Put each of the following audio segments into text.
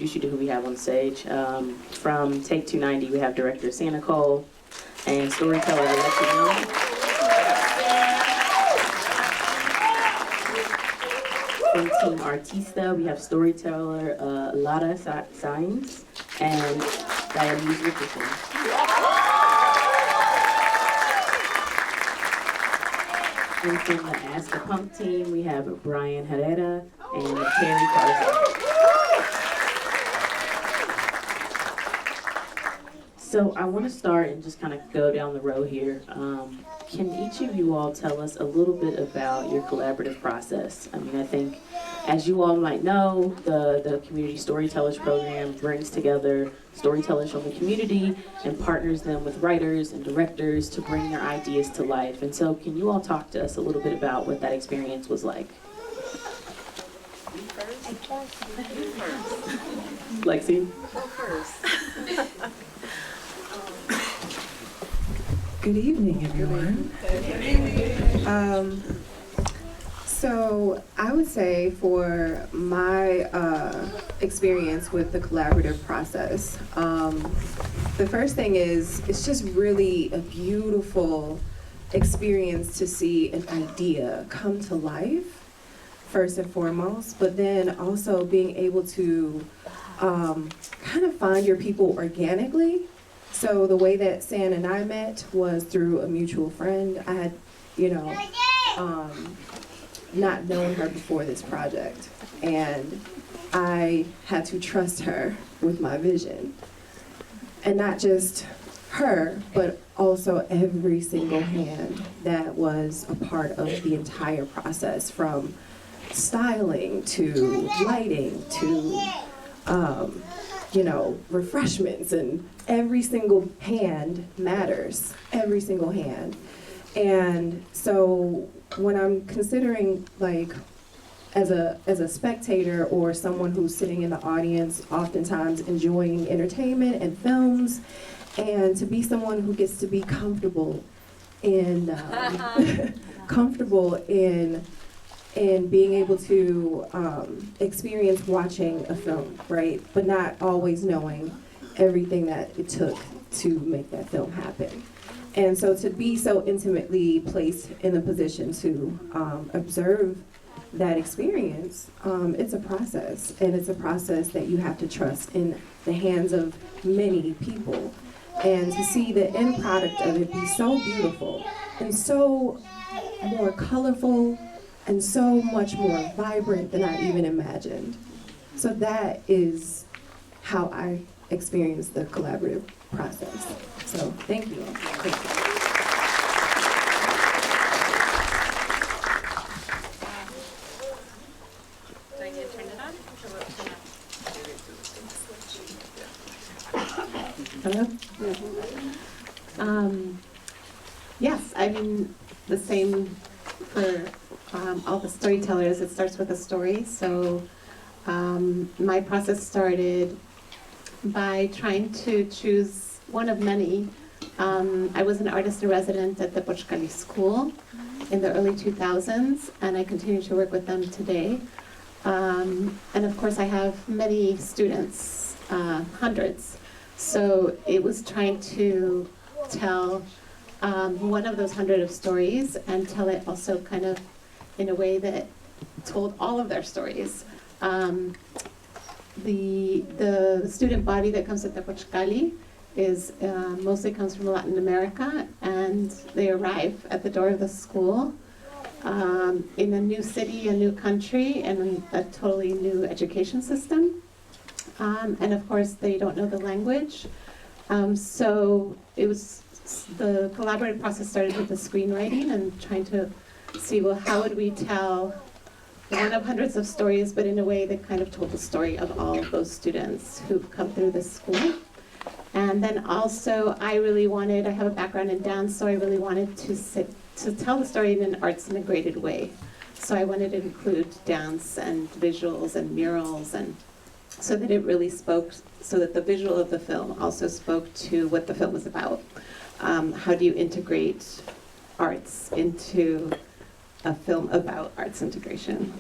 introduce you to who we have on stage. From Take 290, we have director Santa Cole and storyteller Alexa. From Team Artista, we have storyteller Lara Sainz and Diane Richardson. And from the Ask the Punk team, we have Brian Herrera and Terry Carson. So I want to start and just kind of go down the road here. Can each of you all tell us a little bit about your collaborative process? I mean, I think, as you all might know, the Community Storytellers program brings together storytellers from the community and partners them with writers and directors to bring their ideas to life. And so can you all talk to us a little bit about what that experience was like? Lexi? Good evening, everyone. So I would say for my experience with the collaborative process, the first thing is it's just really a beautiful experience to see an idea come to life, first and foremost, but then also being able to kind of find your people organically. So the way that San and I met was through a mutual friend. I had, not known her before this project, and I had to trust her with my vision. And not just her, but also every single hand that was a part of the entire process, from styling to lighting to refreshments, and every single hand matters, every single hand. And so when I'm considering, like, as a spectator or someone who's sitting in the audience, oftentimes enjoying entertainment and films, and to be someone who gets to be comfortable in being able to experience watching a film, right? But not always knowing everything that it took to make that film happen. And so to be so intimately placed in the position to observe that experience, it's a process. And it's a process that you have to trust in the hands of many people. And to see the end product of it be so beautiful and so more colorful and so much more vibrant than I even imagined. So that is how I experience the collaborative process. So thank you. Thank you. Do I need to turn it on? Hello? Yes, I mean, the same for all the storytellers. It starts with a story. So my process started by trying to choose one of many. I was an artist in resident at the Bochkali School in the early 2000s, and I continue to work with them today. And of course, I have many students, hundreds. So it was trying to tell one of those 100 of stories and tell it also kind of in a way that told all of their stories. The student body that comes at the Bochkali is mostly comes from Latin America, and they arrive at the door of the school in a new city, a new country, and a totally new education system. And of course, they don't know the language. So it was, the collaborative process started with the screenwriting and trying to see, well, how would we tell one of hundreds of stories, but in a way that kind of told the story of all of those students who've come through this school. And then also, I have a background in dance, so I really wanted to tell the story in an arts integrated way. So I wanted to include dance and visuals and murals, and so that it really spoke, so that the visual of the film also spoke to what the film was about. How do you integrate arts into a film about arts integration?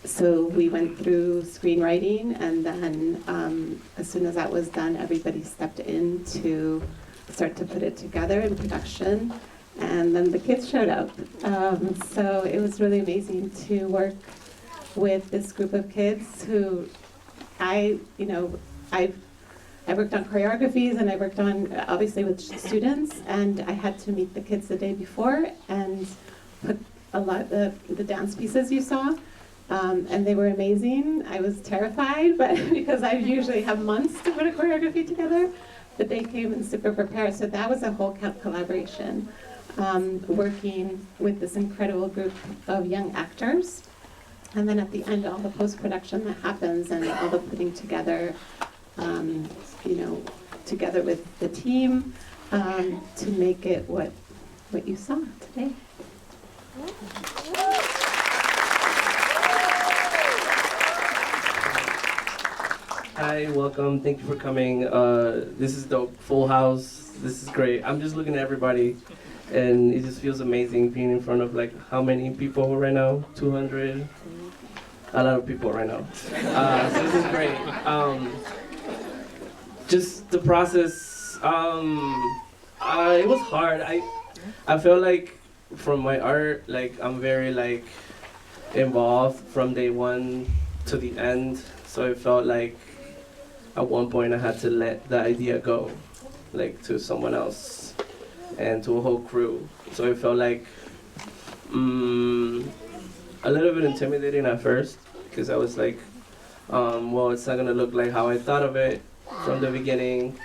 So we went through screenwriting, and then as soon as that was done, everybody stepped in to start to put it together in production, and then the kids showed up. So it was really amazing to work with this group of kids who I worked on choreographies, and I worked on, obviously, with students, and I had to meet the kids the day before and put a lot of the dance pieces you saw. And they were amazing. I was terrified, but because I usually have months to put a choreography together, but they came in super prepared. So that was a whole collaboration, working with this incredible group of young actors. And then at the end, all the post-production that happens and all the putting together, together with the team to make it what you saw today. Hi, welcome. Thank you for coming. This is the full house. This is great. I'm just looking at everybody, and it just feels amazing being in front of like how many people right now? 200. A lot of people right now. So this is great. Just the process. It was hard. I feel like from my art, like I'm very like involved from day one to the end. So it felt like at one point I had to let the idea go, like to someone else and to a whole crew. So it felt like a little bit intimidating at first, because I was like, well, it's not gonna look like how I thought of it from the beginning,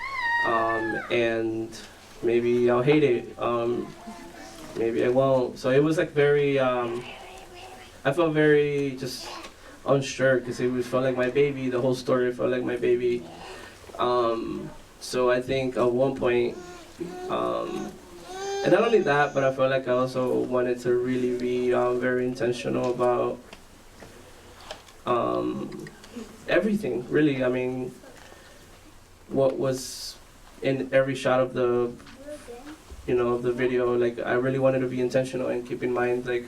and maybe I'll hate it, maybe I won't. So it was like very, I felt very just unsure, because it felt like my baby. The whole story felt like my baby. So I think at one point, and not only that, but I felt like I also wanted to really be very intentional about everything, really. I mean, what was in every shot of the, of the video, like I really wanted to be intentional and keep in mind like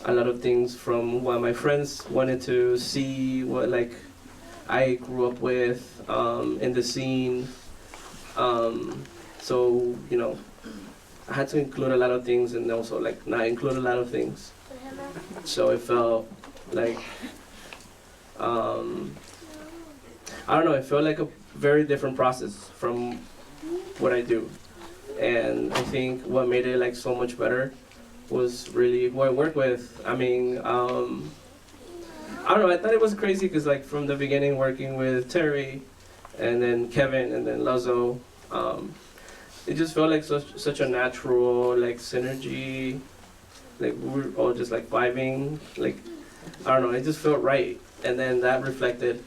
a lot of things from what my friends wanted to see, what like I grew up with in the scene. So, I had to include a lot of things and also like not include a lot of things. So it felt like, I don't know, it felt like a very different process from what I do. And I think what made it like so much better was really who I work with. I mean, I don't know, I thought it was crazy because like from the beginning working with Terry and then Kevin and then Lazo, it just felt like such a natural like synergy, like we were all just like vibing, like, I don't know, it just felt right. And then that reflected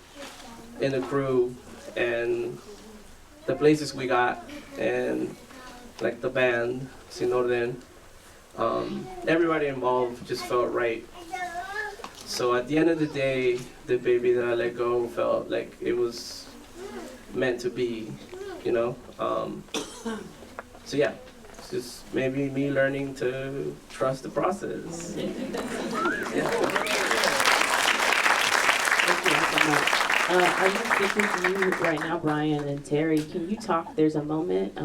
in the crew and the places we got and like the band, Sin Orden. Everybody involved just felt right. So at the end of the day, the baby that I let go felt like it was meant to be, So yeah, it's just maybe me learning to trust the process. Thank you so much. I want to stick with you right now, Brian and Terry. Can you talk? There's a moment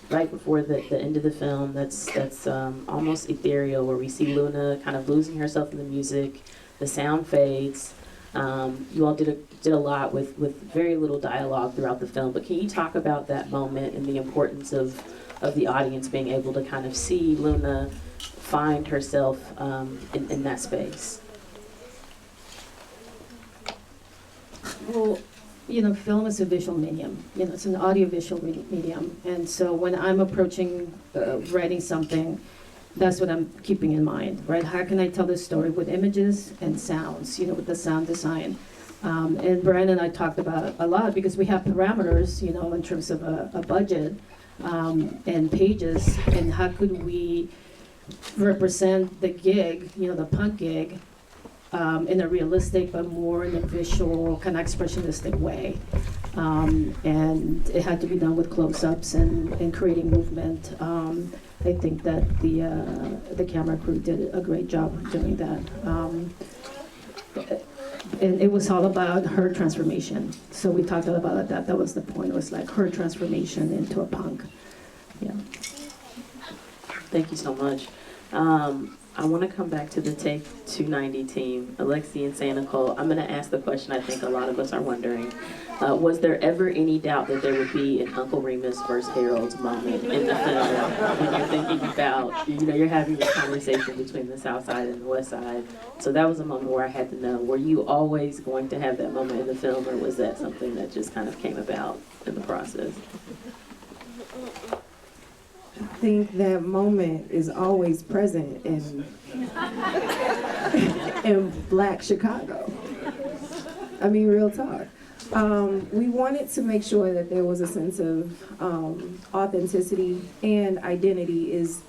right before the end of the film that's almost ethereal, where we see Luna kind of losing herself in the music. The sound fades. You all did a lot with very little dialogue throughout the film. But can you talk about that moment and the importance of the audience being able to kind of see Luna find herself in that space? Well, film is a visual medium. It's an audiovisual medium. And so when I'm approaching writing something, that's what I'm keeping in mind, right? How can I tell this story with images and sounds, with the sound design? And Brian and I talked about a lot because we have parameters, in terms of a budget and pages, and how could we represent the gig, the punk gig, in a realistic but more in a visual, kind of expressionistic way. And it had to be done with close-ups and creating movement. I think that the camera crew did a great job doing that. And it was all about her transformation. So we talked about that. That was the point. It was like her transformation into a punk. Yeah. Thank you so much. I want to come back to the Take 290 team, Alexi and Santa Nicole. I'm going to ask the question I think a lot of us are wondering. Was there ever any doubt that there would be an Uncle Remus versus Harold's moment in the film when you're thinking about, you're having this conversation between the South Side and the West Side? So that was a moment where I had to know, were you always going to have that moment in the film, or was that something that just kind of came about in the process? I think that moment is always present in Black Chicago. I mean, real talk. We wanted to make sure that there was a sense of authenticity, and identity is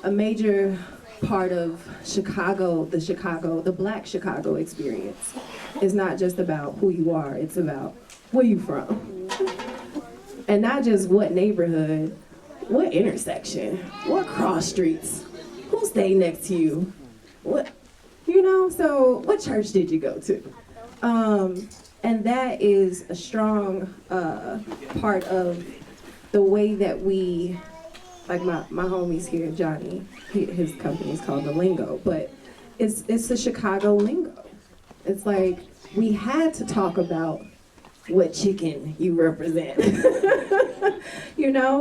a major part of Chicago, the Black Chicago experience. It's not just about who you are, it's about where you from. And not just what neighborhood, what intersection, what cross streets, who stayed next to you, so what church did you go to? And that is a strong part of the way that we, like my homies here, Johnny, his company is called The Lingo, but it's the Chicago lingo. It's like we had to talk about what chicken you represent,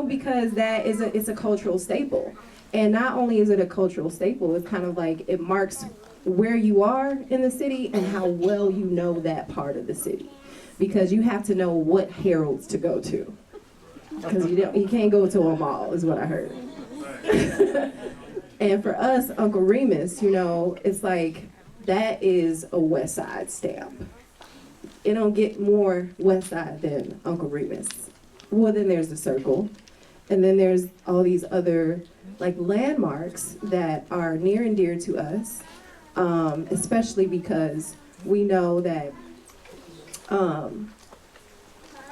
because it's a cultural staple. And not only is it a cultural staple, it's kind of like it marks where you are in the city and how well you know that part of the city. Because you have to know what Harold's to go to. Because you can't go to a mall, is what I heard. And for us, Uncle Remus, it's like that is a West Side stamp. It don't get more West Side than Uncle Remus. Well, then there's the Circle. And then there's all these other landmarks that are near and dear to us, especially because we know that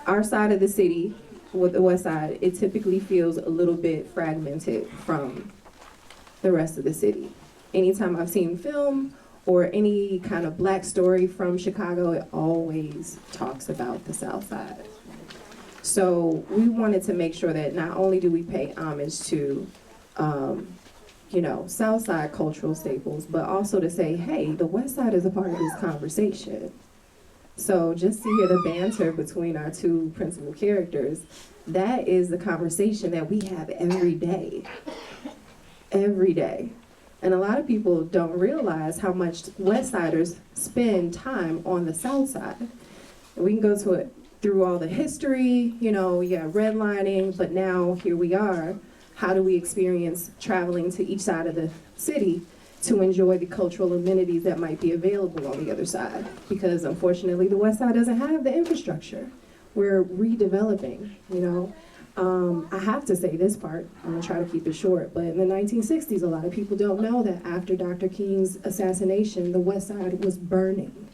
our side of the city, with the West Side, it typically feels a little bit fragmented from the rest of the city. Anytime I've seen film or any kind of Black story from Chicago, it always talks about the South Side. So we wanted to make sure that not only do we pay homage to, South Side cultural staples, but also to say, hey, the West Side is a part of this conversation. So just to hear the banter between our two principal characters, that is the conversation that we have every day. Every day. And a lot of people don't realize how much West Siders spend time on the South Side. And we can go to it through all the history, we got redlining, but now here we are. How do we experience traveling to each side of the city to enjoy the cultural amenities that might be available on the other side? Because unfortunately, the West Side doesn't have the infrastructure. We're redeveloping, I have to say this part, I'm gonna try to keep it short, but in the 1960s, a lot of people don't know that after Dr. King's assassination, the West Side was burning.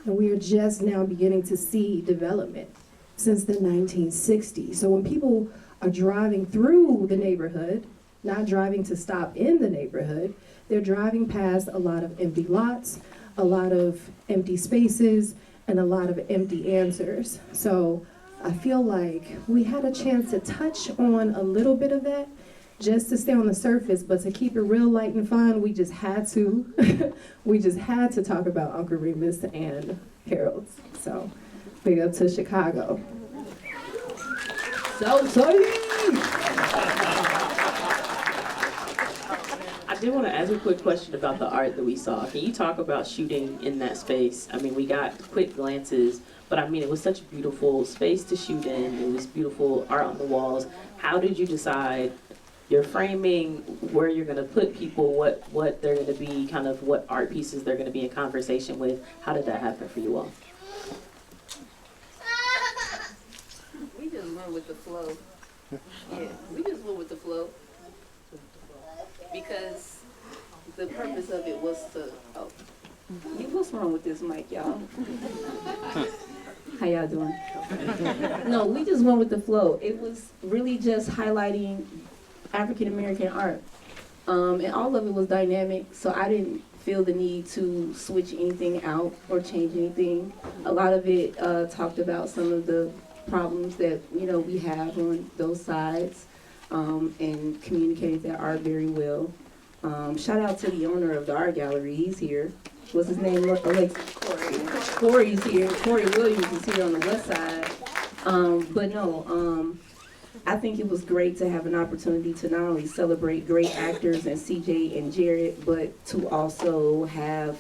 And we are just now beginning to see development since the 1960s. So when people are driving through the neighborhood, not driving to stop in the neighborhood, they're driving past a lot of empty lots, a lot of empty spaces, and a lot of empty answers. So I feel like we had a chance to touch on a little bit of that, just to stay on the surface, but to keep it real light and fun, we just had to. We just had to talk about Uncle Remus and Harold's. So, big up to Chicago. So exciting! I did want to ask a quick question about the art that we saw. Can you talk about shooting in that space? I mean, we got quick glances, but I mean, it was such a beautiful space to shoot in. It was beautiful art on the walls. How did you decide your framing, where you're going to put people, what they're going to be, kind of what art pieces they're going to be in conversation with? How did that happen for you all? We just went with the flow. Yeah, we just went with the flow. Because the purpose of it was to, what's wrong with this mic, y'all? How y'all doing? No, we just went with the flow. It was really just highlighting African American art. And all of it was dynamic, so I didn't feel the need to switch anything out or change anything. A lot of it talked about some of the problems that we have on those sides, and communicated that art very well. Shout out to the owner of the art gallery. He's here. What's his name? Corey. Corey's here. Corey Williams is here on the west side. But no, I think it was great to have an opportunity to not only celebrate great actors and CJ and Jared, but to also have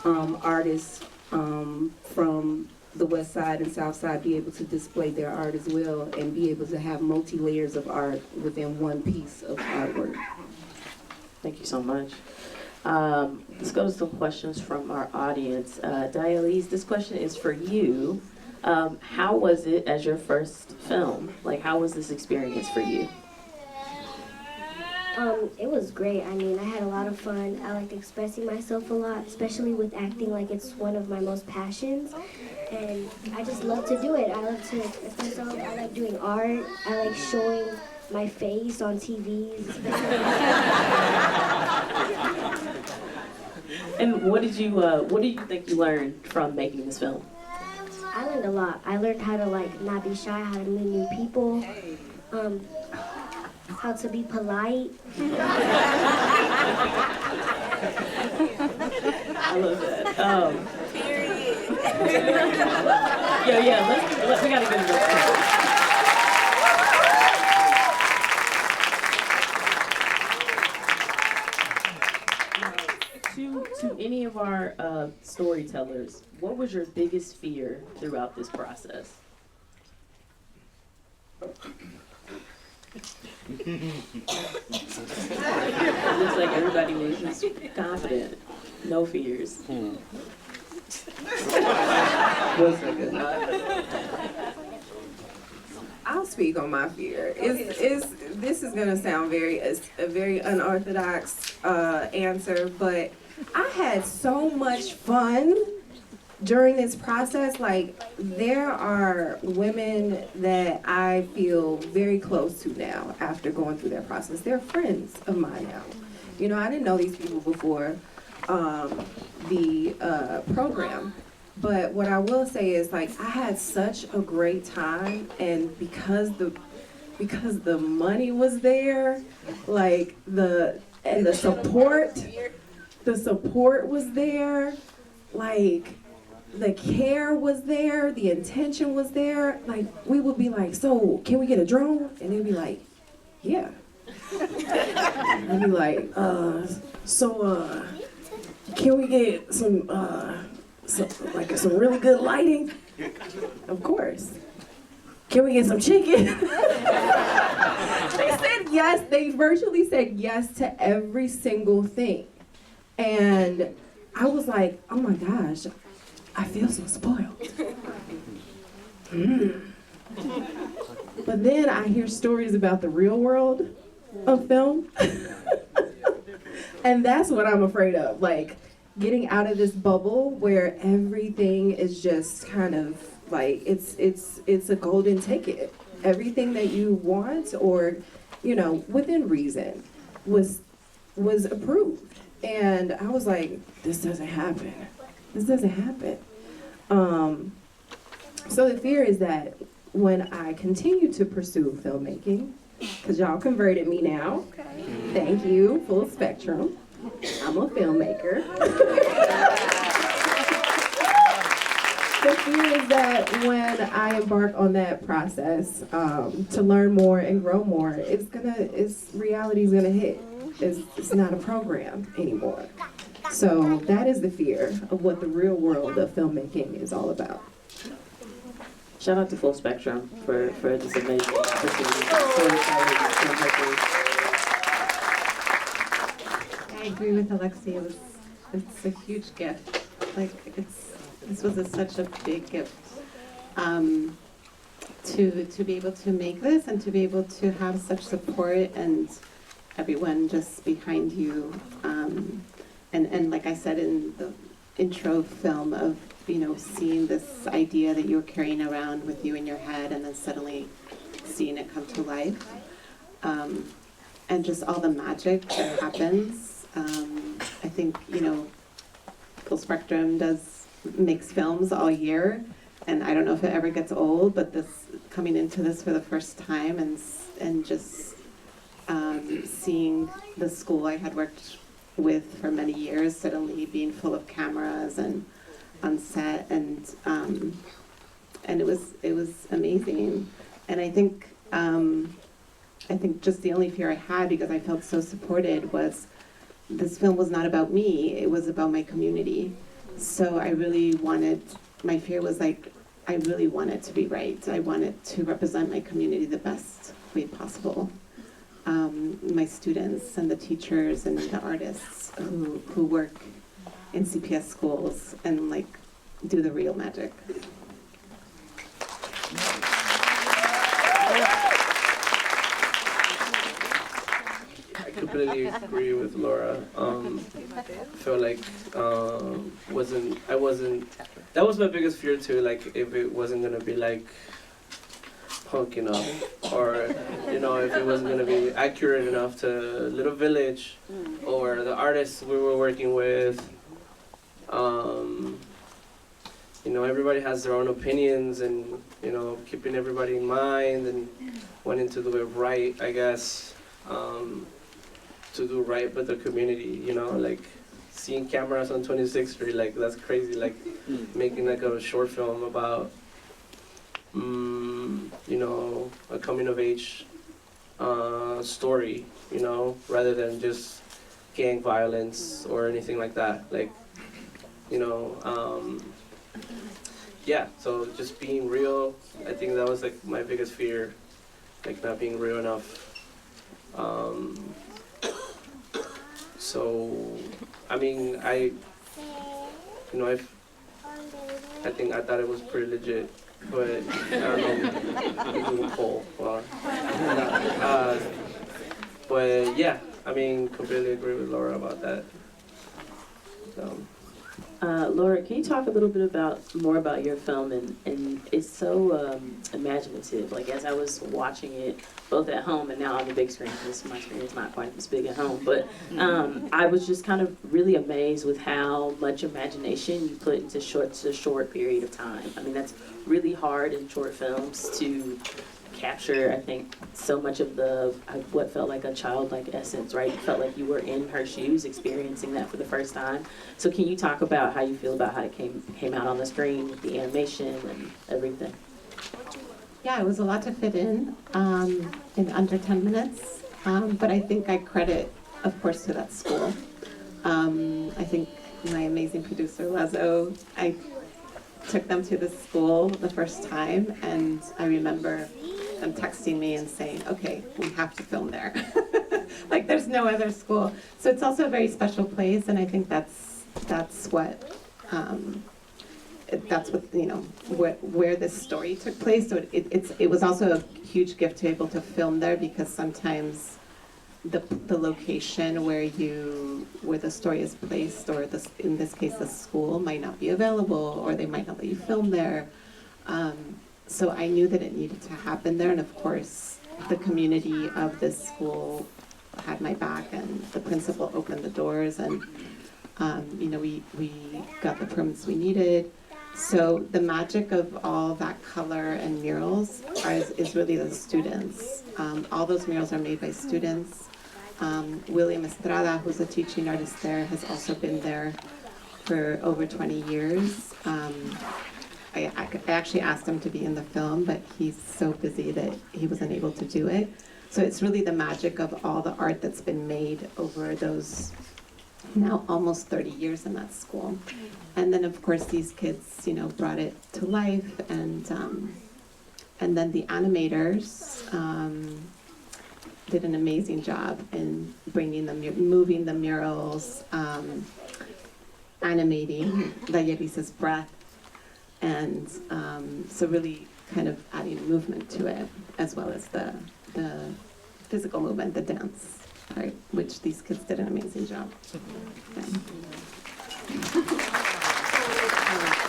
artists from the west side and south side be able to display their art as well, and be able to have multi-layers of art within one piece of artwork. Thank you so much. Let's go to some questions from our audience. Dialise, this question is for you. How was it as your first film? Like, how was this experience for you? It was great. I mean, I had a lot of fun. I liked expressing myself a lot, especially with acting. Like, it's one of my most passions, and I just love to do it. I love to express myself. I like doing art. I like showing my face on TVs. And what do you think you learned from making this film? I learned a lot. I learned how to not be shy, how to meet new people, how to be polite. I love that. We gotta go to this. To any of our storytellers, what was your biggest fear throughout this process? It looks like everybody was just confident, no fears. 1 second. I'll speak on my fear. This is gonna sound a very unorthodox answer, but I had so much fun during this process. Like, there are women that I feel very close to now after going through that process. They're friends of mine now. I didn't know these people before the program. But what I will say is, I had such a great time, and because the money was there, the support was there, the care was there, the intention was there. We would be like, so can we get a drone? And they'd be like, yeah. I'd be like, can we get some really good lighting? Of course. Can we get some chicken? They said yes. They virtually said yes to every single thing. And I was like, oh my gosh, I feel so spoiled. But then I hear stories about the real world of film. And that's what I'm afraid of. Getting out of this bubble where everything is just kind of it's a golden ticket. Everything that you want, or within reason, was approved. And I was like, this doesn't happen. So the fear is that when I continue to pursue filmmaking, because y'all converted me now. Okay. Thank you, full spectrum. I'm a filmmaker. The fear is that when I embark on that process to learn more and grow more, reality's gonna hit. It's not a program anymore. So that is the fear of what the real world of filmmaking is all about. Shout out to Full Spectrum for this amazing opportunity. I agree with Alexia. It's a huge gift. This was such a big gift to be able to make this, and to be able to have such support and everyone just behind you. And like I said in the intro film of seeing this idea that you were carrying around with you in your head, and then suddenly seeing it come to life, and just all the magic that happens I think, Full Spectrum makes films all year, and I don't know if it ever gets old, but coming into this for the first time and just seeing the school I had worked with for many years suddenly being full of cameras and on set, and it was amazing. And I think just the only fear I had, because I felt so supported, was this film was not about me, it was about my community. So my fear was like, I really wanted to be right. I wanted to represent my community the best way possible. My students and the teachers and the artists who work in CPS schools and like do the real magic. I completely agree with Laura. I feel like that was my biggest fear too, like if it wasn't gonna be like punk enough, or if it wasn't gonna be accurate enough to Little Village or the artists we were working with. Everybody has their own opinions, and keeping everybody in mind and wanting to do it right, I guess. To do right with the community, like seeing cameras on 26th Street, like that's crazy, like making like a short film about a coming of age story, rather than just gang violence or anything like that, like yeah, so just being real, I think that was like my biggest fear, like not being real enough. So, I mean, I thought it was pretty legit, but I don't know, Cole, but yeah, I mean, completely agree with Laura about that. So. Laura, can you talk a little bit more about your film? And it's so imaginative. Like, as I was watching it, both at home and now on the big screen, because my screen is not quite as big at home, but I was just kind of really amazed with how much imagination you put into such a short period of time. I mean, that's really hard in short films to capture, I think, so much of what felt like a childlike essence, right? It felt like you were in her shoes experiencing that for the first time. So can you talk about how you feel about how it came out on the screen with the animation and everything? Yeah, it was a lot to fit in under 10 minutes, but I think I credit, of course, to that school. I think my amazing producer, Lazo, I took them to the school the first time, and I remember them texting me and saying, okay, we have to film there. Like, there's no other school. So it's also a very special place, and I think that's what where this story took place. So it was also a huge gift to be able to film there, because sometimes the location where the story is placed, or in this case the school, might not be available, or they might not let you film there. So I knew that it needed to happen there, and of course the community of this school had my back, and the principal opened the doors, and we got the permits we needed. So the magic of all that color and murals is really the students. All those murals are made by students. William Estrada, who's a teaching artist there, has also been there for over 20 years. I actually asked him to be in the film, but he's so busy that he wasn't able to do it. So it's really the magic of all the art that's been made over those now almost 30 years in that school. And then, of course, these kids, brought it to life, and then the animators did an amazing job in moving the murals, animating Dayelisa's breath, and so really kind of adding movement to it, as well as the physical movement, the dance part, which these kids did an amazing job. Yeah.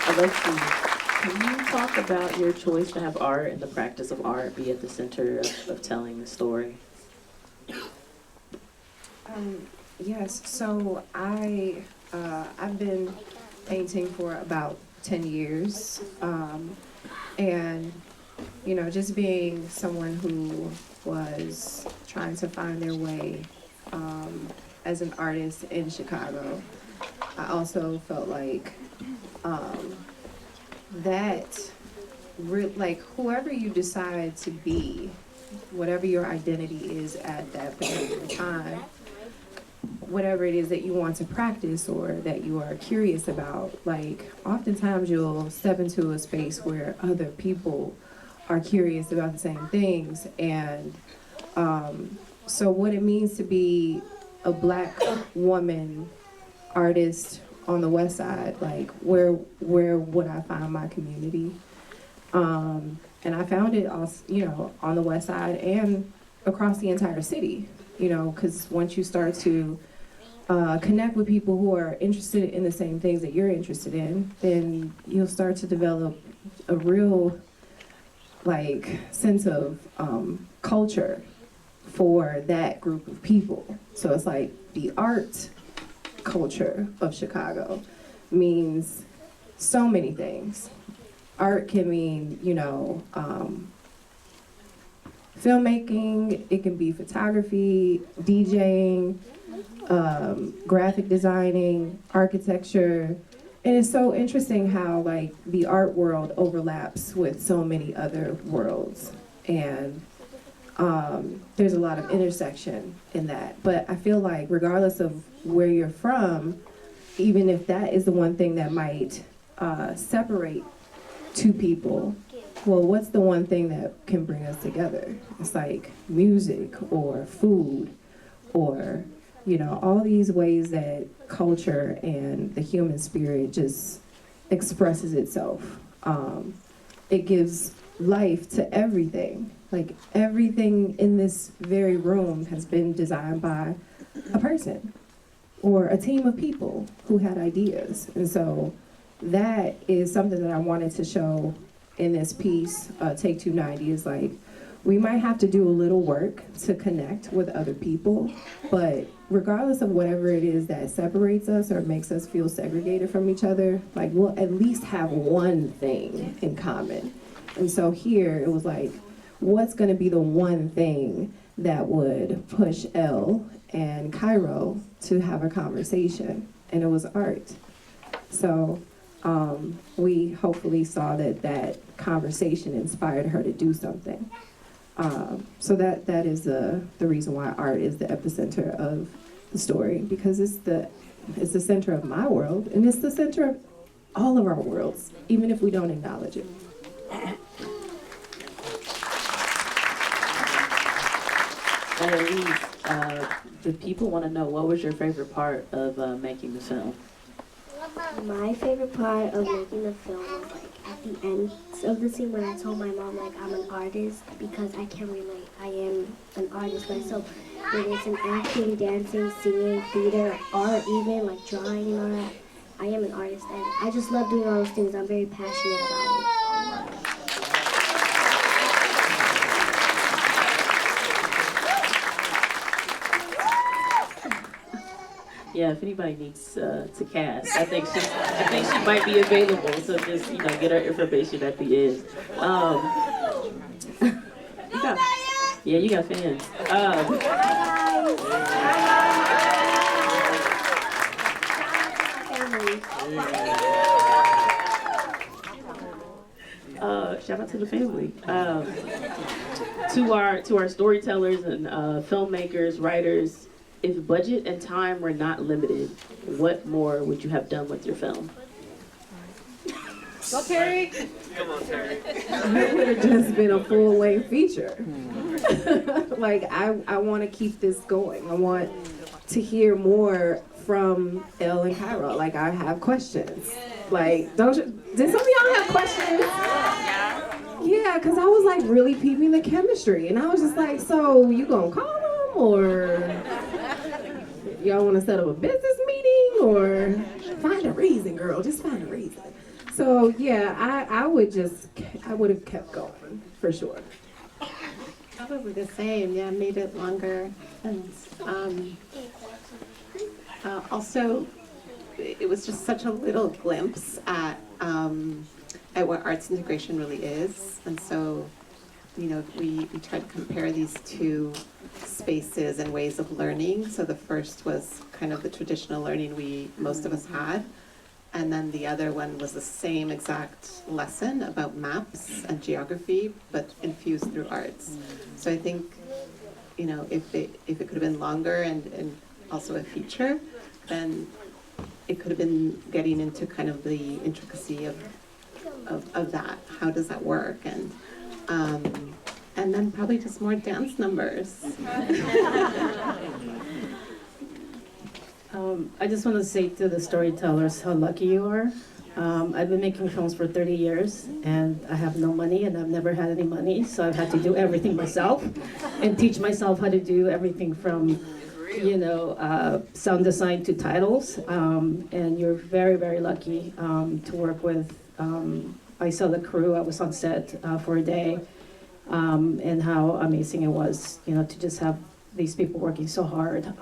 Alexi, can you talk about your choice to have art and the practice of art be at the center of telling the story? Yes, so I've been painting for about 10 years. And, you know, just being someone who was trying to find their way as an artist in Chicago, I also felt like like whoever you decide to be, whatever your identity is at that particular time, whatever it is that you want to practice or that you are curious about, like oftentimes you'll step into a space where other people are curious about the same things. And so what it means to be a Black woman artist on the West Side, like where would I find my community? And I found it also, you know, on the West Side and across the entire city, you know, because once you start to connect with people who are interested in the same things that you're interested in, then you'll start to develop a real like sense of culture for that group of people. So it's like the art culture of Chicago means so many things. Art can mean, you know, filmmaking, it can be photography, DJing, graphic designing, architecture. And it's so interesting how like the art world overlaps with so many other worlds. And there's a lot of intersection in that. But I feel like regardless of where you're from, even if that is the one thing that might separate two people, well, what's the one thing that can bring us together? It's like music or food or, you know, all these ways that culture and the human spirit just expresses itself. It gives life to everything. Like everything in this very room has been designed by a person or a team of people who had ideas. And so that is something that I wanted to show in this piece, Take 290, is like, we might have to do a little work to connect with other people, but regardless of whatever it is that separates us or makes us feel segregated from each other, like we'll at least have one thing in common. And so here it was like, what's gonna be the one thing that would push Elle and Cairo to have a conversation? And it was art. So we hopefully saw that conversation inspired her to do something. So that is the reason why art is the epicenter of the story, because it's the center of my world, and it's the center of all of our worlds, even if we don't acknowledge it. The people want to know, what was your favorite part of making the film? My favorite part of making the film was like at the end of the scene when I told my mom like I'm an artist, because I can relate. I am an artist myself. Whether it's in acting, dancing, singing, theater, art, even like drawing and all that, I am an artist, and I just love doing all those things. I'm very passionate about it. Yeah, if anybody needs to cast, I think she might be available. So just get her information at the end. You got fans. Shout out to the family. To our storytellers and filmmakers, writers. If budget and time were not limited, what more would you have done with your film? Go, Terry. Come on, Terry. It would have just been a full-length feature. Like, I want to keep this going. I want to hear more from Elle and Cairo. Like, I have questions. Like, did some of y'all have questions? Yeah, because I was like really peeping the chemistry. And I was just like, so you gonna call them, or y'all want to set up a business meeting, or find a reason, girl, just find a reason. So yeah, I would have kept going for sure. Probably the same, yeah, made it longer. And Also, it was just such a little glimpse at what arts integration really is. And so, you know, we tried to compare these two spaces and ways of learning. So the first was kind of the traditional learning most of us had. And then the other one was the same exact lesson about maps and geography, but infused through arts. So I think, you know, if it could have been longer and also a feature, then it could have been getting into kind of the intricacy of that. How does that work? And then probably just more dance numbers. I just want to say to the storytellers how lucky you are. I've been making films for 30 years, and I have no money, and I've never had any money, so I've had to do everything myself and teach myself how to do everything from, you know, sound design to titles. And you're very, very lucky to work with. I saw the crew. I was on set for a day, and how amazing it was, you know, to just have these people working so hard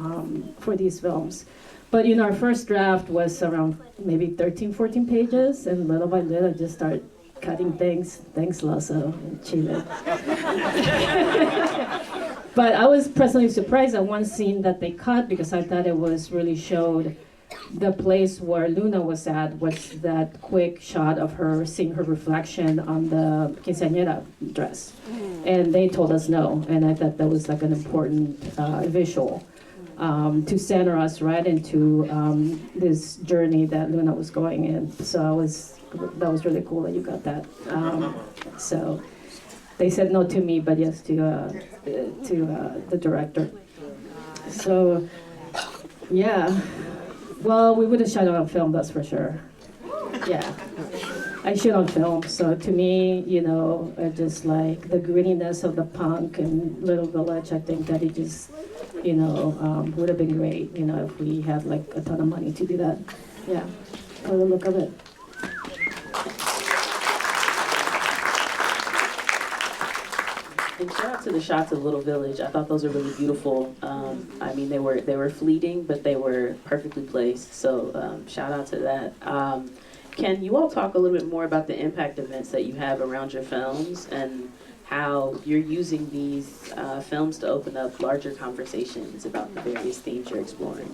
for these films. But, you know, our first draft was around maybe 13, 14 pages, and little by little I just started cutting things. Thanks, Lasso and Chile. But I was pleasantly surprised at one scene that they cut, because I thought it was really showed the place where Luna was at, was that quick shot of her seeing her reflection on the quinceañera dress. And they told us no, and I thought that was like an important visual to center us right into this journey that Luna was going in. So that was really cool that you got that. So they said no to me, but yes to the director. So yeah, well, we would have shot it on film, that's for sure. Yeah. I shoot on film, so to me, you know, just like the grittiness of the punk and Little Village, I think that it just, you know, would have been great, you know, if we had like a ton of money to do that. Yeah, for the look of it. And shout out to the shots of Little Village. I thought those were really beautiful. I mean, they were fleeting, but they were perfectly placed. So shout out to that. Can you all talk a little bit more about the impact events that you have around your films and how you're using these films to open up larger conversations about the various themes you're exploring?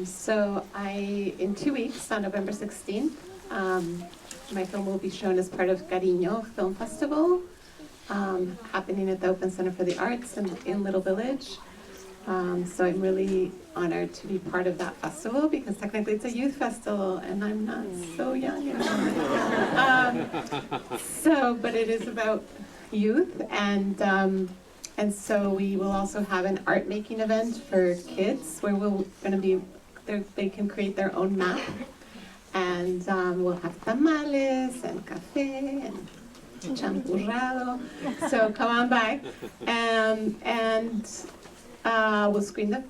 So in 2 weeks, on November 16th, my film will be shown as part of Cariño Film Festival, happening at the Open Center for the Arts in Little Village. So I'm really honored to be part of that festival, because technically it's a youth festival and I'm not so young anymore. But it is about youth, and so we will also have an art making event for kids where they can create their own map, and we'll have tamales and cafe and champurrado. So come on by, and we'll screen the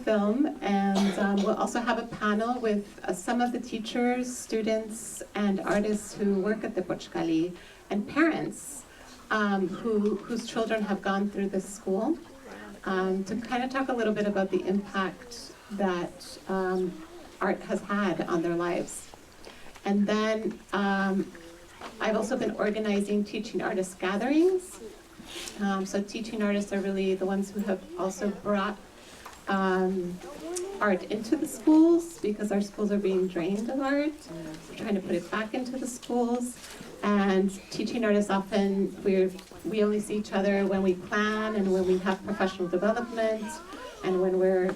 film, and we'll also have a panel with some of the teachers, students, and artists who work at the Pochcali, and parents whose children have gone through this school, to kind of talk a little bit about the impact that art has had on their lives. And then I've also been organizing teaching artists gatherings. So teaching artists are really the ones who have also brought art into the schools, because our schools are being drained of art. We're trying to put it back into the schools. And teaching artists often, we only see each other when we plan and when we have professional development and when we're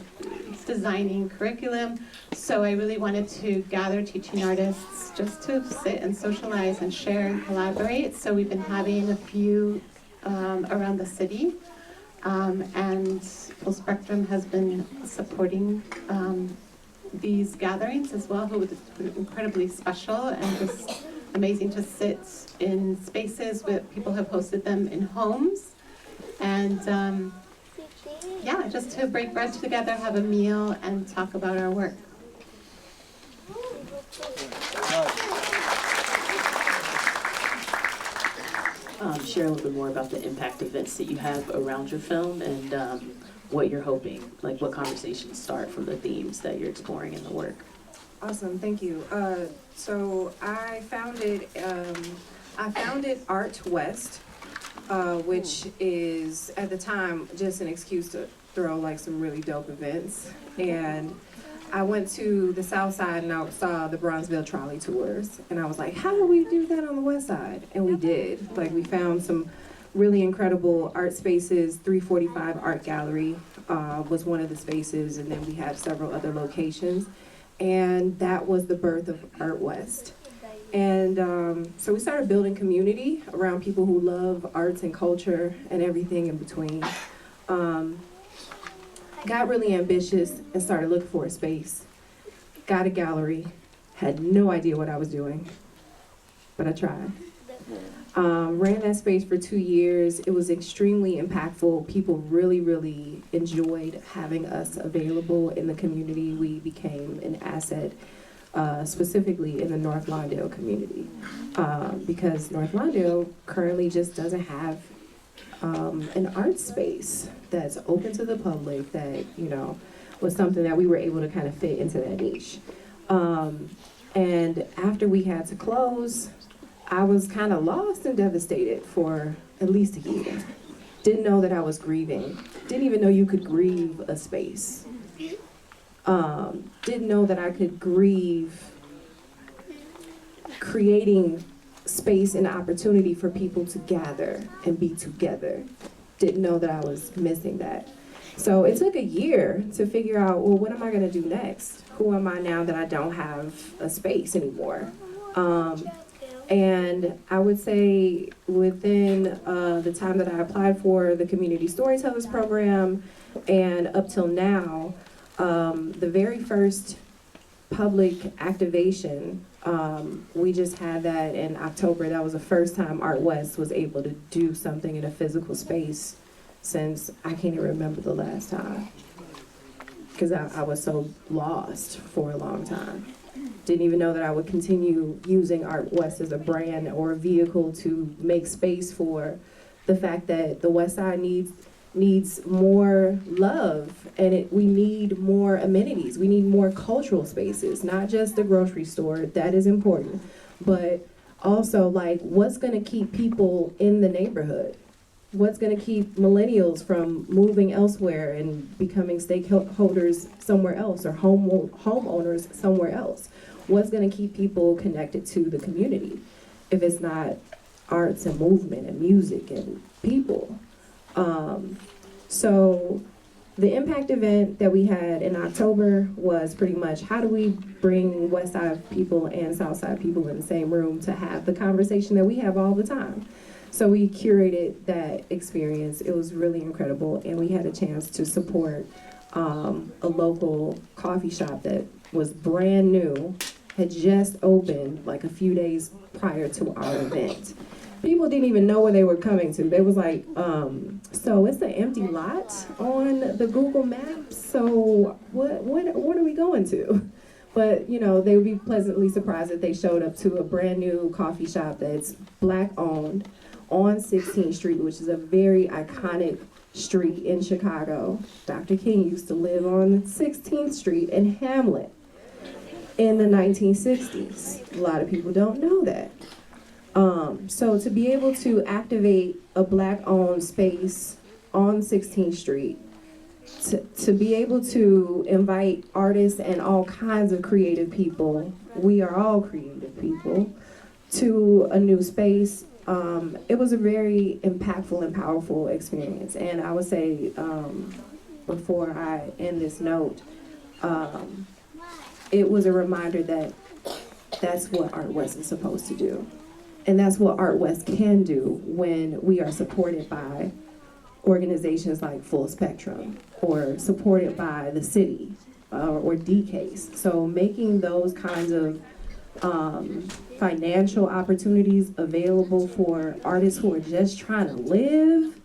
designing curriculum. So I really wanted to gather teaching artists just to sit and socialize and share and collaborate. So we've been having a few around the city, and Full Spectrum has been supporting these gatherings as well, who are incredibly special and just amazing to sit in spaces where people have hosted them in homes, and yeah, just to break bread together, have a meal, and talk about our work. share a little bit more about the impact events that you have around your film and what you're hoping, like what conversations start from the themes that you're exploring in the work. Awesome, thank you. So I founded Art West, which is at the time just an excuse to throw like some really dope events. And I went to the South Side and I saw the Bronzeville Trolley Tours, and I was like, how do we do that on the West Side? And we did. Like, we found some really incredible art spaces. 345 Art Gallery was one of the spaces, and then we had several other locations. And that was the birth of Art West. And so we started building community around people who love arts and culture and everything in between. Got really ambitious and started looking for a space. Got a gallery. Had no idea what I was doing, but I tried. Ran that space for 2 years. It was extremely impactful. People really, really enjoyed having us available in the community. We became an asset, specifically in the North Lawndale community, because North Lawndale currently just doesn't have an art space that's open to the public that, you know, was something that we were able to kind of fit into that niche. And after we had to close, I was kind of lost and devastated for at least a year. Didn't know that I was grieving. Didn't even know you could grieve a space. Didn't know that I could grieve creating space and opportunity for people to gather and be together. Didn't know that I was missing that. So it took a year to figure out, well, what am I gonna do next? Who am I now that I don't have a space anymore? And I would say within the time that I applied for the Community Storytellers program and up till now, the very first public activation, we just had that in October. That was the first time Art West was able to do something in a physical space since I can't even remember the last time, because I was so lost for a long time. Didn't even know that I would continue using Art West as a brand or a vehicle to make space for the fact that the West Side needs more love, and we need more amenities. We need more cultural spaces, not just the grocery store. That is important, but also like what's going to keep people in the neighborhood? What's going to keep millennials from moving elsewhere and becoming stakeholders somewhere else, or homeowners somewhere else? What's going to keep people connected to the community if it's not arts and movement and music and people? So the impact event that we had in October was pretty much, how do we bring West Side people and South Side people in the same room to have the conversation that we have all the time? So we curated that experience. It was really incredible, and we had a chance to support a local coffee shop that was brand new, had just opened like a few days prior to our event. People didn't even know where they were coming to. They was like, so it's an empty lot on the Google Maps, so what are we going to? But, you know, they would be pleasantly surprised that they showed up to a brand new coffee shop that's Black owned on 16th Street, which is a very iconic street in Chicago. Dr. King used to live on 16th Street in Hamlet in the 1960s. A lot of people don't know that. So to be able to activate a Black-owned space on 16th Street, to be able to invite artists and all kinds of creative people, we are all creative people, to a new space, it was a very impactful and powerful experience. And I would say, before I end this note, it was a reminder that that's what Art West is supposed to do. And that's what Art West can do when we are supported by organizations like Full Spectrum, or supported by the city, or DCASE. So making those kinds of financial opportunities available for artists who are just trying to live,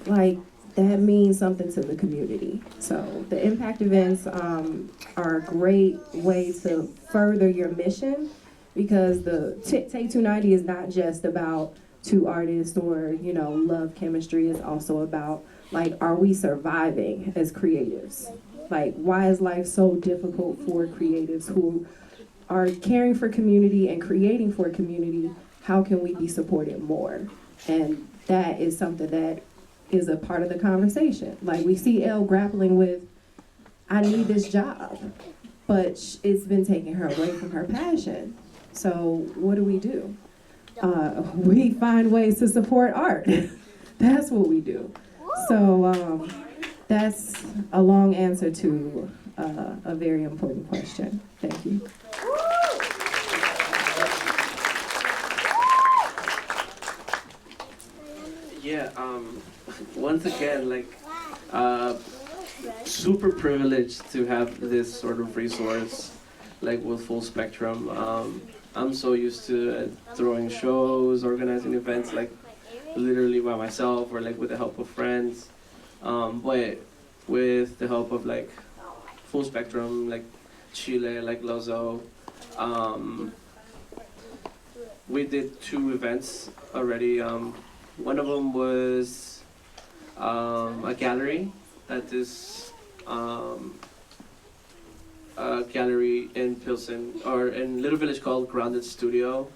like, that means something to the community. So the impact events are a great way to further your mission because the Take 290 is not just about two artists or, you know, love chemistry. It's also about, like, are we surviving as creatives? Like, why is life so difficult for creatives who are caring for community and creating for community? How can we be supported more? And that is something that is a part of the conversation. Like, we see Elle grappling with, I need this job, but it's been taking her away from her passion. So what do? We find ways to support art. That's what we do. So that's a long answer to a very important question. Thank you. Yeah, once again, like, super privileged to have this sort of resource, like, with full spectrum. I'm so used to throwing shows, organizing events, like, literally by myself or, like, with the help of friends. But with the help of, like, full spectrum, like Chile, like Lozo, we did 2 events already. One of them was a gallery at this gallery in Pilsen, or in Little Village, called Grounded Studio.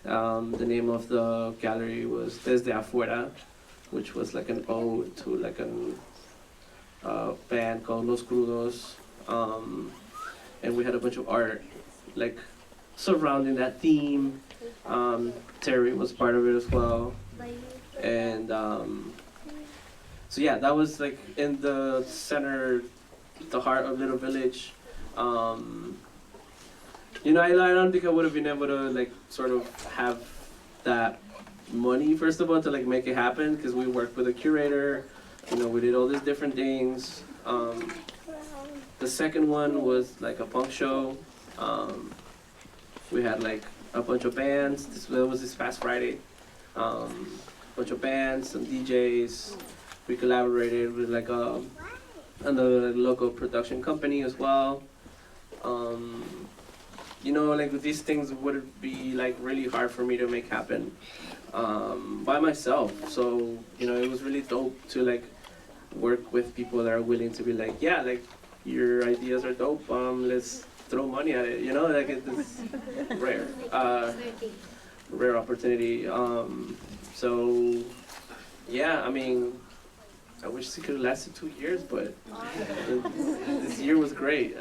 The name of the gallery was Desde Afuera, which was like an ode to like a band called Los Crudos. And we had a bunch of art like surrounding that theme. Terry was part of it as well. And so yeah, that was like in the center, the heart of Little Village. You know, I don't think I would have been able to like sort of have that money, first of all, to like make it happen, because we worked with a curator. You know, we did all these different things. The second one was like a punk show. We had like a bunch of bands. That was this past Friday. Bunch of bands, some DJs. We collaborated with like another local production company as well. You know, like with these things would be like really hard for me to make happen by myself. So, you know, it was really dope to like work with people that are willing to be like, yeah, like your ideas are dope. Let's throw money at it. You know, like it's rare, rare opportunity. So, yeah, I mean, I wish it could have lasted 2 years, but this year was great.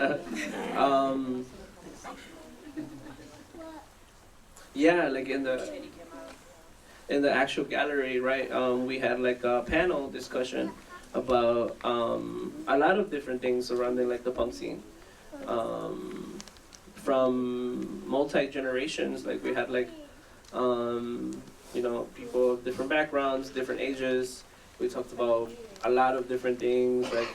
Yeah, like in the actual gallery, right? We had like a panel discussion about a lot of different things surrounding like the punk scene, from multi-generations. Like we had like you know, people of different backgrounds, different ages. We talked about a lot of different things, like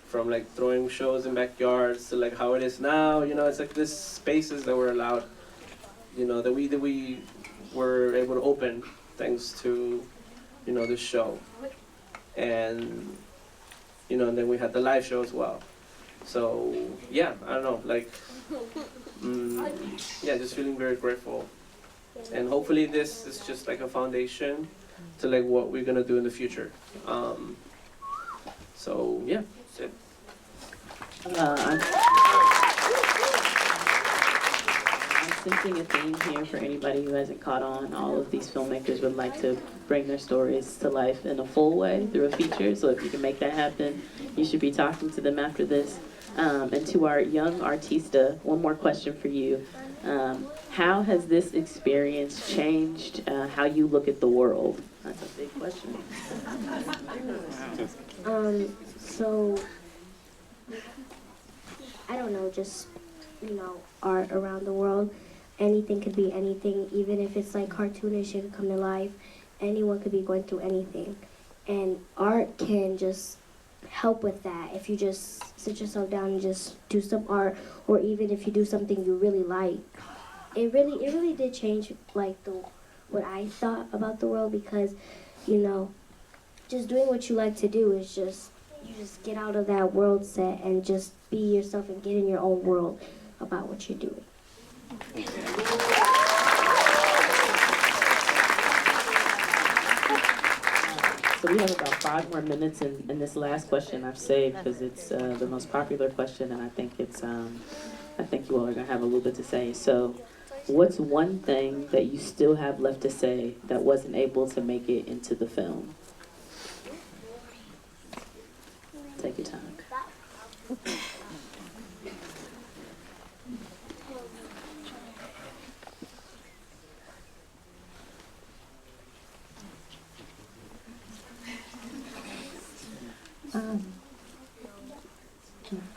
from like throwing shows in backyards to like how it is now. You know, it's like this spaces that were allowed, you know, that we were able to open thanks to, you know, this show. And, you know, and then we had the live show as well. So, yeah, I don't know, like, yeah, just feeling very grateful. And hopefully this is just like a foundation to like what we're gonna do in the future. So, yeah, that's it. I'm sensing a theme here for anybody who hasn't caught on. All of these filmmakers would like to bring their stories to life in a full way through a feature. So if you can make that happen, you should be talking to them after this. And to our young artista, one more question for you. How has this experience changed how you look at the world? That's a big question. So, I don't know, just, you know, art around the world. Anything could be anything, even if it's like cartoonish, it could come to life. Anyone could be going through anything. And art can just help with that. If you just sit yourself down and just do some art, or even if you do something you really like. It really did change like what I thought about the world, because, you know, just doing what you like to do is just, you just get out of that world set and just be yourself and get in your own world about what you're doing. we have about 5 more minutes, and this last question I've saved because it's the most popular question, and I think I think you all are gonna have a little bit to say. So, what's one thing that you still have left to say that wasn't able to make it into the film? Take your time.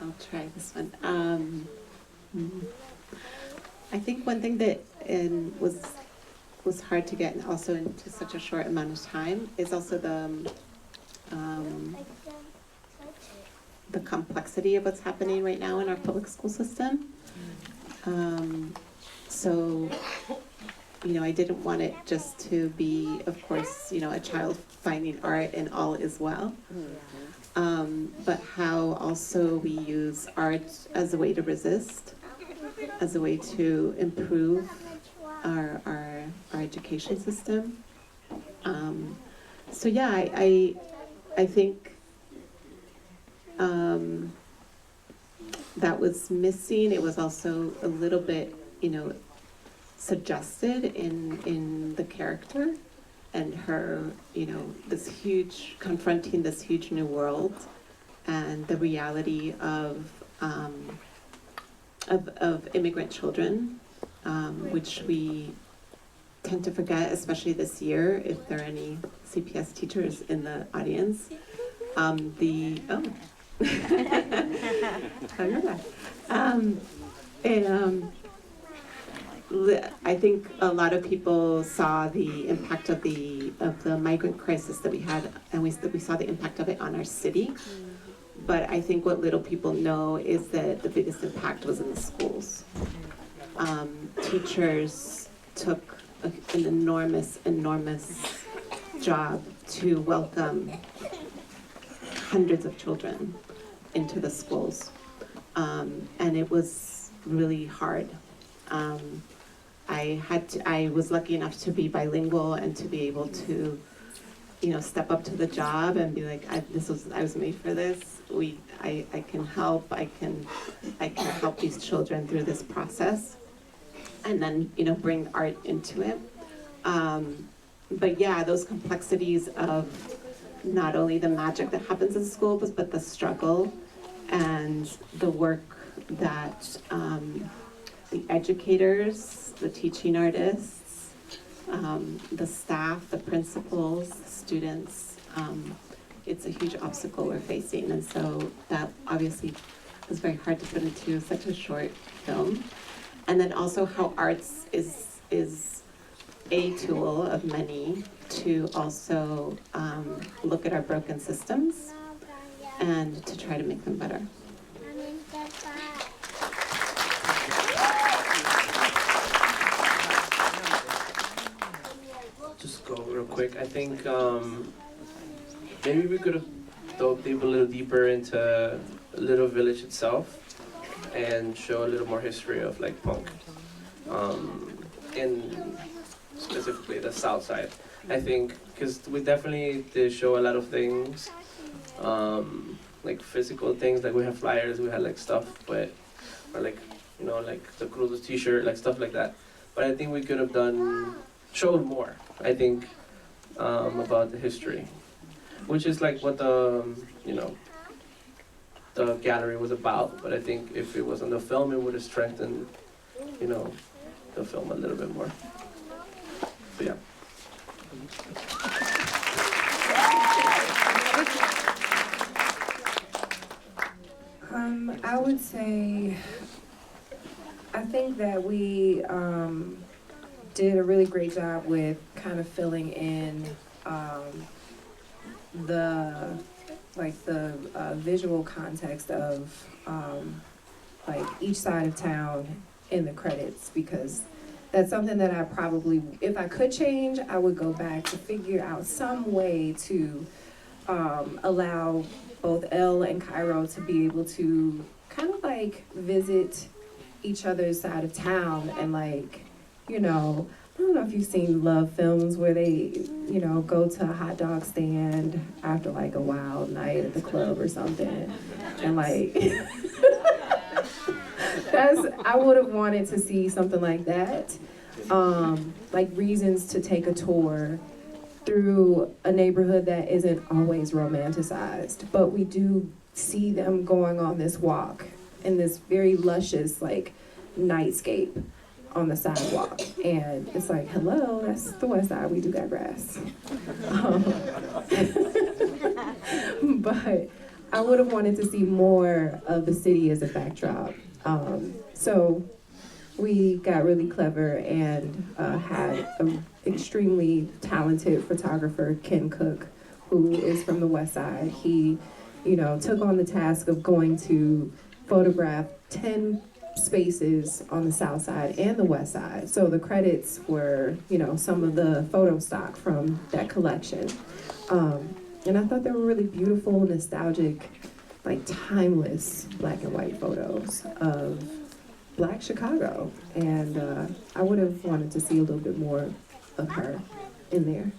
I'll try this one. I think one thing that was hard to get also into such a short amount of time is also the complexity of what's happening right now in our public school system. So, I didn't want it just to be, of course, a child finding art and all is well. But how also we use art as a way to resist, as a way to improve our education system. So yeah, I think that was missing. It was also a little bit, suggested in the character and her, confronting this huge new world and the reality of immigrant children, which we tend to forget, especially this year, if there are any CPS teachers in the audience. I think a lot of people saw the impact of the migrant crisis that we had, and we saw the impact of it on our city. But I think what little people know is that the biggest impact was in the schools. Teachers took an enormous job to welcome hundreds of children into the schools, and it was really hard. I was lucky enough to be bilingual and to be able to, step up to the job and be like, I was made for this. I can help. I can help these children through this process, and then bring art into it. But yeah, those complexities of not only the magic that happens in school, but the struggle and the work that the educators, the teaching artists, the staff, the principals, the students, it's a huge obstacle we're facing. And so that obviously was very hard to put into such a short film. And then also how arts is a tool of many to also look at our broken systems and to try to make them better. Just go real quick. I think maybe we could have dove a little deeper into Little Village itself and show a little more history of like punk in specifically the South Side. I think because we definitely did show a lot of things, like physical things, like we have flyers, we had like stuff, but or like like the Cruz t-shirt, like stuff like that. But I think we could have showed more. I think about the history, which is like what the the gallery was about. But I think if it was on the film, it would have strengthened the film a little bit more. So yeah. I would say, I think that we did a really great job with kind of filling in the visual context of like each side of town in the credits, because that's something that I probably, if I could change, I would go back to figure out some way to allow both Elle and Cairo to be able to kind of like visit each other's side of town and don't know if you've seen love films where they, you know, go to a hot dog stand after like a wild night at the club or something. And like, I would have wanted to see something like that. Like reasons to take a tour through a neighborhood that isn't always romanticized, but we do see them going on this walk in this very luscious like nightscape on the sidewalk, and it's like, hello, that's the West Side, we do got grass. But I would have wanted to see more of the city as a backdrop. So we got really clever and had an extremely talented photographer, Ken Cook, who is from the West Side. He, you know, took on the task of going to photograph 10 spaces on the South Side and the West Side. So the credits were, you know, some of the photo stock from that collection. And I thought they were really beautiful, nostalgic, like timeless black and white photos of Black Chicago. And I would have wanted to see a little bit more of her in there.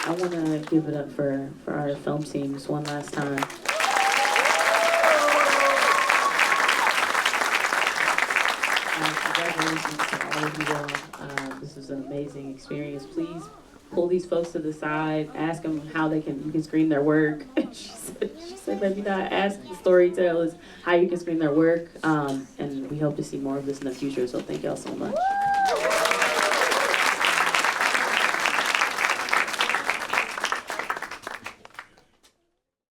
I want to give it up for our film teams one last time. Congratulations to all of you all. This was an amazing experience. Please pull these folks to the side, ask them how you can screen their work. she said, let me not ask the storytellers how you can screen their work. And we hope to see more of this in the future, so thank y'all so much.